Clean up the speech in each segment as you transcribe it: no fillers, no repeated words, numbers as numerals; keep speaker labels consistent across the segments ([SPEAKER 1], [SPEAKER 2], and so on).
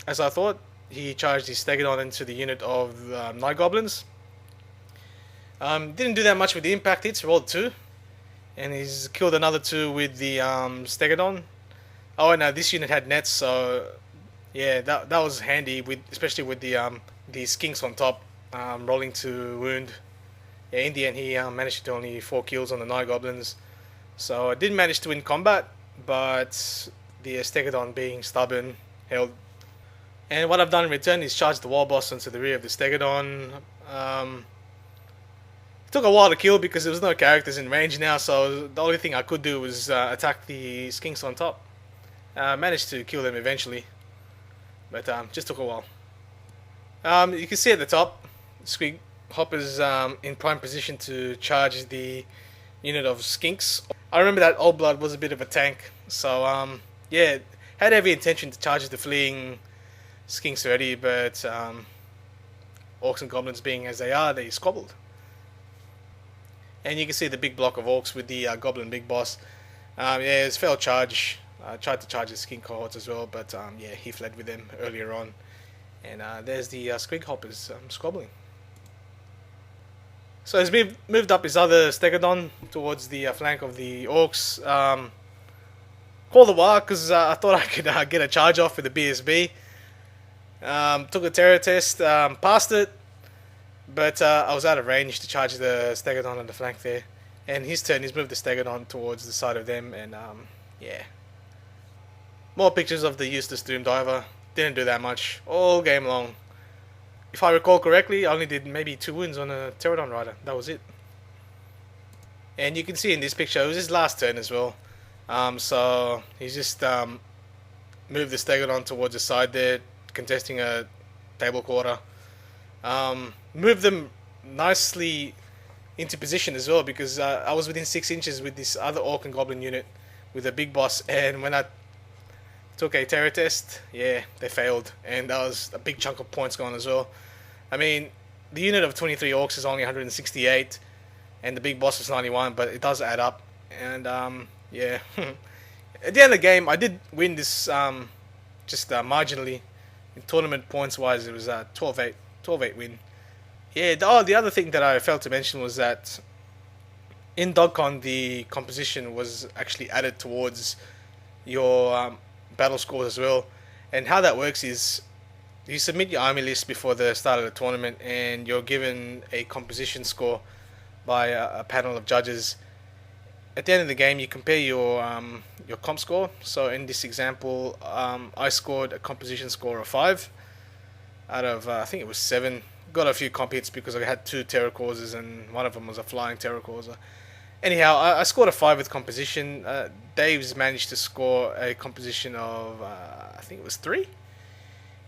[SPEAKER 1] as I thought. He charged his Stegodon into the unit of Night Goblins. Didn't do that much with the impact hits, rolled 2. And he's killed another 2 with the Stegodon. Oh, no, this unit had nets, so yeah, that was handy, with especially with the skinks on top, rolling to wound. Yeah, in the end, he managed to do only 4 kills on the Night Goblins. So I did manage to win combat, but the Stegodon, being stubborn, held. And what I've done in return is charge the wall boss onto the rear of the Stegodon. It took a while to kill because there was no characters in range now, so the only thing I could do was attack the skinks on top. Managed to kill them eventually, but just took a while. You can see at the top, Squig Hopper's in prime position to charge the unit of skinks. I remember that Old Blood was a bit of a tank, so yeah, had every intention to charge the fleeing skinks already, but orcs and goblins being as they are, they squabbled. And you can see the big block of orcs with the goblin big boss. Yeah, it was failed charge. Tried to charge the skink cohorts as well, but yeah, he fled with them earlier on. And there's the Squig Hoppers squabbling. So he's moved up his other Stegodon towards the flank of the orcs. Called a while because I thought I could get a charge off with the BSB. Took a terror test, passed it, but I was out of range to charge the Stegodon on the flank there. And his turn, he's moved the Stegodon towards the side of them, and yeah. More pictures of the useless Doom Diver. Didn't do that much all game long. If I recall correctly, I only did maybe 2 wounds on a Pterodon Rider. That was it. And you can see in this picture, it was his last turn as well. So he's just moved the Stegodon towards the side there, contesting a table quarter. Moved them nicely into position as well, because I was within 6 inches with this other Orc and Goblin unit with a big boss, and when I took a terror test, yeah, they failed, and that was a big chunk of points gone as well. I mean, the unit of 23 orcs is only 168, and the big boss is 91, but it does add up, and yeah. At the end of the game, I did win this just marginally. In tournament points wise, it was a 12-8 win. Yeah, the other thing that I failed to mention was that in DogCon, the composition was actually added towards your battle scores as well. And how that works is you submit your army list before the start of the tournament, and you're given a composition score by a panel of judges. At the end of the game, you compare your comp score. So in this example, I scored a composition score of 5 out of I think it was 7. Got a few comp hits because I had 2 terror causes, and one of them was a flying terror causer. Anyhow, I scored a 5 with composition. Dave's managed to score a composition of I think it was 3.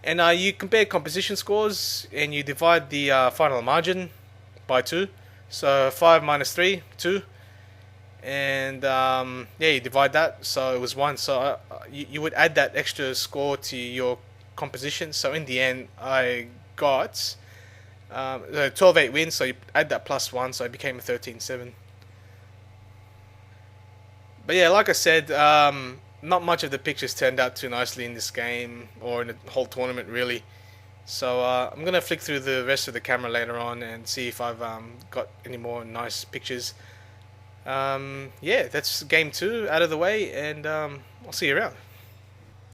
[SPEAKER 1] And you compare composition scores, and you divide the final margin by 2. So 5 minus 3, 2. And yeah, you divide that, so it was 1. So you would add that extra score to your composition. So in the end, I got 12-8 wins, so you add that plus 1, so it became a 13-7. But yeah, like I said, not much of the pictures turned out too nicely in this game, or in the whole tournament really. So I'm going to flick through the rest of the camera later on and see if I've got any more nice pictures. Yeah, that's game 2 out of the way, and I'll see you around.